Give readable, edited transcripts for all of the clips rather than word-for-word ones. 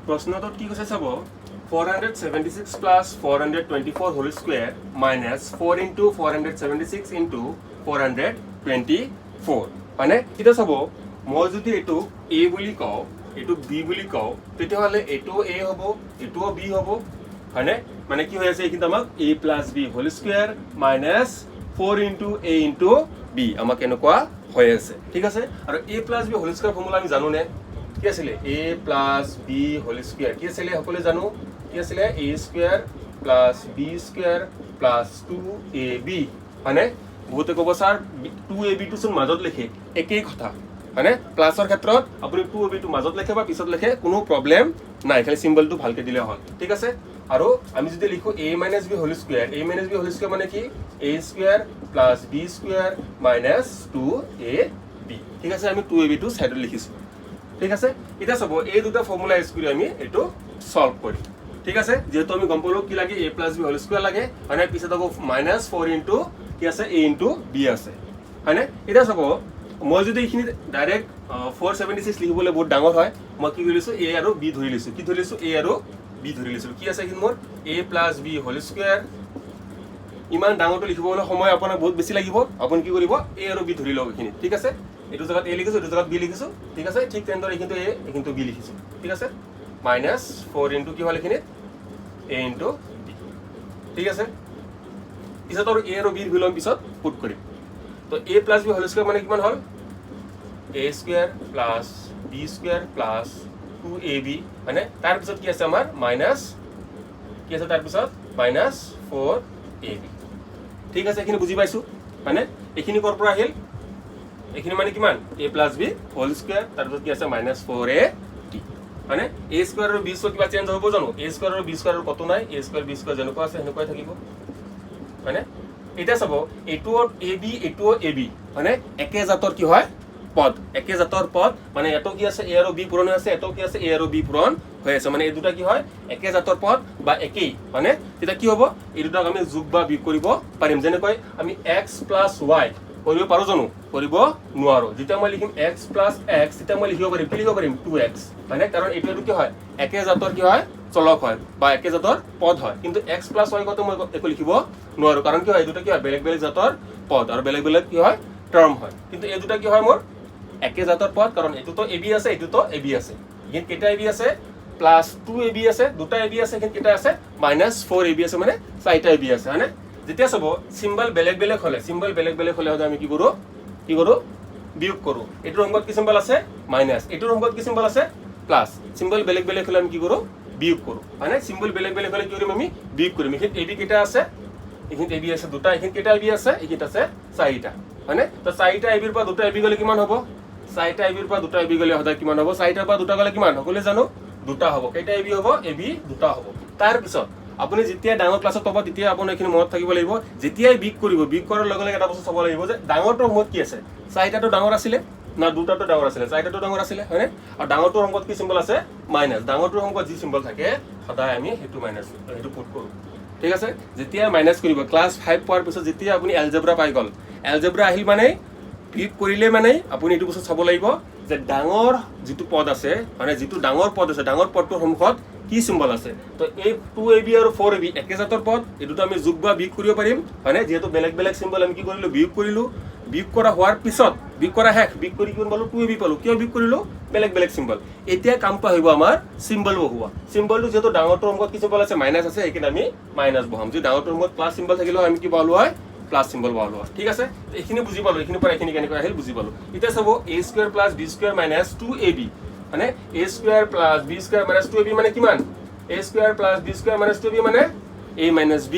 প্ৰশ্নটোত কি কৈছে চাব 476 plus 424 whole square minus 4 into 476 into 424 হয়নে এতিয়া চাব মই যদি এটো a বুলি কও এটো b বুলি কও তেতিয়াহলে এটো a হ'ব এটো b হ'ব হয়নে মানে কি হৈ আছে কিন্তু আমাক a plus b whole square minus 4 into a into b আমাক এনেকুৱা হৈ আছে ঠিক আছে আৰু a plus b whole square formula আমি জানো নে কি আছিল a plus b whole square কি আছিল সকলে জানো কি আছিল a square plus b square plus 2ab হয়নে বহুতে কব স্যার 2ab টু চোন মাজত লিখে একেই কথা হয়নে প্লাসৰ ক্ষেত্ৰত আপুনি 2ab টু মাজত লিখে বা পিছত লিখে কোনো প্ৰবলেম নাই খালি সিম্বলটো ভালকে দিলে হ'ল ঠিক আছে আৰু আমি যদি লিখো a - b whole square মানে কি a square plus b square minus 2ab ঠিক আছে আমি 2ab টু সাইডত লিখিছো ঠিক আছে এটা সব এই দুটা ফর্মুলা ইউজ কৰি আমি এটো সলভ কৰিম ঠিক আছে যেহেতু আমি গম পালো কি লাগে a plus b whole square লাগে মানে পিছত আকৌ -4 into কি আছে a into b আছে হয়নে এটা সব মই যদি এইখিনি ডাইৰেক্ট 476 লিখিবলৈ বহুত ডাঙৰ হয় মই কি কৰিছো a আৰু b ধৰি লৈছো কি ধৰি লৈছো a আৰু b ধৰি লৈছো কি আছে কি মোৰ a plus b whole square ইমান ডাঙৰটো লিখিবলৈ সময় আপোনাৰ বহুত বেছি লাগিব আপুনি কি কৰিব a আৰু b ধৰি লওক এইখিনি ঠিক আছে এটো জায়গাত a লিখিছো এটো জায়গাত b লিখিছো ঠিক আছে ঠিক তেনেদৰে কিন্তু a কিন্তু b লিখিছো ঠিক আছে -4 into কি হল এখিনি a into b ঠিক আছে পিছত আৰু a আৰু b বিলম পিছত পুট কৰিম তো a plus b whole square মানে কিমান হল a square plus b square plus 2ab মানে তাৰ পিছত কি আছে আমাৰ মাইনাস কি আছে তাৰ পিছত -4ab ঠিক আছে এখিনি বুজি পাইছো মানে এখিনি কৰ পৰা আহিল এখিনি মানে কিমান a plus b whole square তাৰ পিছত কি আছে -4ab মানে a square আৰু b square কিবা চেঞ্জ হ'ব জানো a square আৰু b square কত নাই a square b square যেনেকুৱা আছে হেনেকুৱাই থাকিব মানে এটা চাব এটো ab এটো ab মানে একে জাতৰ কি হয় পদ একে জাতৰ পদ মানে এটো কি আছে a আৰু b পূৰণ হৈ আছে এটো কি আছে a আৰু b পূৰণ হৈ আছে মানে এই দুটা কি হয় একে জাতৰ পদ বা একেই মানে এটা কি হ'ব এই দুটাক আমি যোগ বা বিয়োগ কৰিব পাৰিম যেনেকৈ আমি x + y কৰিব পাৰো জানো কৰিব নোৱাৰো যেতিয়া মই লিখিম x + x তেতিয়া মই লিখিব পাৰিম কি লিখিব পাৰিম 2x মানে কাৰণ এইটো কি হয় একে জাতৰ কি হয় চলক হয় বা একে জাতৰ পদ হয় কিন্তু x + y কত মই একো লিখিব নোৱাৰো কাৰণ কি হয় এই দুটা কি হয় বেলেগ বেলেগ জাতৰ পদ আৰু বেলেগ বেলেগ কি হয় টাৰ্ম হয় কিন্তু এই দুটা কি হয় মোৰ একে জাতৰ পদ কাৰণ এটো তো ab আছে এটো তো ab আছে কিন্তু কেটা ab আছে +2ab আছে দুটা ab আছে কিন্তু কেটা আছে -4ab আছে মানে চাৰিটা ab আছে মানে যেতিয়া সব সিম্বল বেলেগ বেলেগ হলে আমি কি কৰো বিয়োগ কৰো এটো অংকত কি সিম্বল আছে মাইনাস এটো অংকত কি সিম্বল আছে প্লাস সিম্বল বেলেগ বেলেগ হলে আমি কি কৰো বিয়োগ কৰো মানে সিম্বল বেলেগ বেলেগ হলে কি কৰিম আমি বিয়োগ কৰিম এখিন ab কেটা আছে এখিন ab আছে দুটা এখিন কেটা ab আছে এখিন আছে চাৰিটা মানে তো চাৰিটা ab ৰ পৰা দুটা ab গলে কিমান হ'ব চাৰিটা ab ৰ পৰা দুটা ab গলে হদা কিমান হ'ব চাৰিটাৰ পৰা দুটা গলে কিমান সকলে জানো দুটা হ'ব কেটা ab হ'ব ab দুটা হ'ব তাৰ পিছত আপুনি যেতিয়া ডাঙৰ ক্লাছত পাব তেতিয়া আপুনি এখিনি মনত থাকিব লাগিব যেতিয়াই বিগ কৰিব বিগ কৰাৰ লগে লগে এটা বস্তু চাব লাগিব যে ডাঙৰটোৰ মত কি আছে চাৰিটাটো ডাঙৰ আছিল না দুটাটো ডাঙৰ আছিল চাৰিটাটো ডাঙৰ আছিল হয়নে আৰু ডাঙৰটোৰ অংকত কি সিম্বল আছে মাইনাস ডাঙৰটোৰ অংকত যি সিম্বল থাকে সদায় আমি হেতু মাইনাস হেতু পুট কৰো ঠিক আছে যেতিয়া মাইনাস কৰিব ক্লাস 5 পোৱাৰ পিছত যেতিয়া আপুনি এলজেব্ৰা পাই গল এলজেব্ৰা আহিল মানে বিগ কৰিলে মানে আপুনি এটো বস্তু চাব লাগিব যে ডাঙৰ যেটো পদ আছে মানে যেটো ডাঙৰ পদ আছে ডাঙৰ পদটোৰ সন্মুখত কি সিম্বল আছে তো এই 2ab আৰু 4ab একে জাতৰ পদ এটো আমি যোগ বা বিয়োগ কৰিব পাৰিম মানে যেহেতু বেলেগ বেলেগ সিম্বল আমি কি কৰিলো বিয়োগ কৰা হোৱাৰ পিছত বিয়োগ কৰা শেষ বিয়োগ কৰি কোন পালো 2ab পালো কিয় বিয়োগ কৰিলো বেলেগ বেলেগ সিম্বল এতিয়া কামটো আহিব আমাৰ সিম্বল বহোৱা সিম্বলটো যেহেতু ডাঙৰটোৰ অংকত কি সিম্বল আছে মাইনাস আছে একিন আমি মাইনাস বহাম যদি ডাঙৰটোৰ অংকত প্লাস সিম্বল থাকিলে আমি কি পালো হয় প্লাস সিম্বল পালো ঠিক আছে এইখিনি বুজি পালো এইখিনি পৰা এইখিনি কেনেকৈ আহিল বুজি পালো এতিয়া চাব a square plus b square minus 2ab মানে a square plus b square minus 2ab মানে কিমান a square plus b square minus 2ab মানে a minus b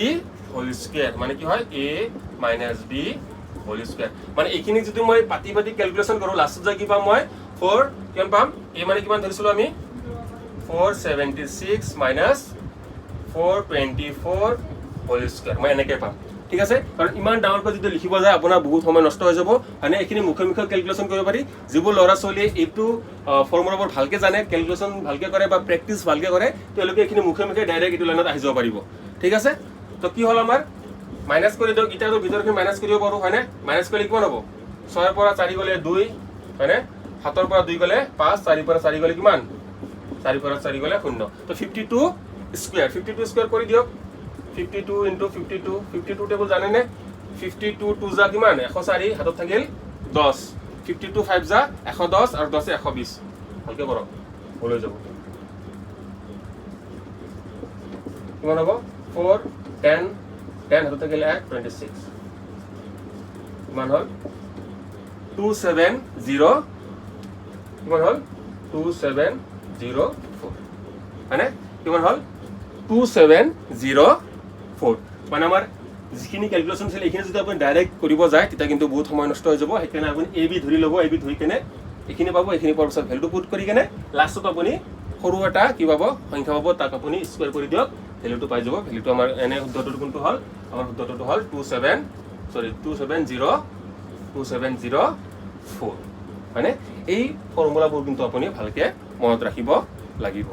whole square মানে কি হয় a minus b whole square মানে এইখিনি যদি মই পাতি ক্যালকুলেশন কৰো লাস্টত যাই কি পাম মই 4 কিমান পাম a মানে কিমান ধৰিছিলো আমি 476 minus 424 whole square মই এনেকৈ পাম ঠিক আছে কাৰণ ইমান ডাঙৰ কৰি যদি লিখিব যায় আপোনাৰ বহুত সময় নষ্ট হৈ যাব মানে এখিনি মুখে ক্যালকুলেশন কৰিব পাৰি যিবোৰ লৰা চলি এইটো ফৰ্মুলাবোৰ ভালকে জানে ক্যালকুলেশন ভালকে কৰে বা প্ৰেক্টিস ভালকে কৰে তেওঁলোকে এখিনি মুখে ডাইৰেক্ট ইটো লাইনত আহি যাব পাৰিব ঠিক আছে তো কি হল আমাৰ মাইনাস কৰি দিও ইটাৰ ভিতৰখিনি মাইনাস কৰিব পাৰো হয়নে মাইনাস কৰিলে কিমান হ'ব 6 ৰ পৰা 4 গলে 2 হয়নে 7 ৰ পৰা 2 গলে 5 4 ৰ পৰা 4 গলে কিমান 4 পৰা 4 গ'লে 0 তো 52 স্কয়াৰ 52 স্কয়াৰ কৰি দিয়ক 52 ইনটু 52 52 টেবল জানে নে 52 2 যা কিমান 104 হাতত থাকিল 10 52 5 যা 110 আৰু 10 120 ভালকে কৰক ওলাই যাব কিমান হ'ব 4 10 10 হাতত থাকিল 1 26 কিমান হ'ল 270 কিমান হ'ল 2704 মানে কিমান হ'ল 2704 মানে আমাৰ যিখিনি ক্যালকুলেশন ছিল এইখিনি যদি আপুনি ডাইৰেক্ট কৰিব যায় তেতিয়া কিন্তু বহুত সময় নষ্ট হৈ যাব সেইকাৰণে আপুনি ab ধৰি ল'ব ab ধৰি কেনে এইখিনি পাব এইখিনি পোৱাৰ পিছত ভ্যালুটো পুট কৰি কেনে লাষ্টত আপুনি সৰু এটা কি পাব সংখ্যা পাব তাক আপুনি স্কয়াৰ কৰি দিয়ক ভ্যালুটো পাই যাব ভ্যালুটো আমাৰ এনে শুদ্ধটো কোনটো হ'ল আমাৰ শুদ্ধটো হ'ল 2704 মানে এই ফৰ্মুলাবোৰ কিন্তু আপুনি ভালকে মনত ৰাখিব লাগিব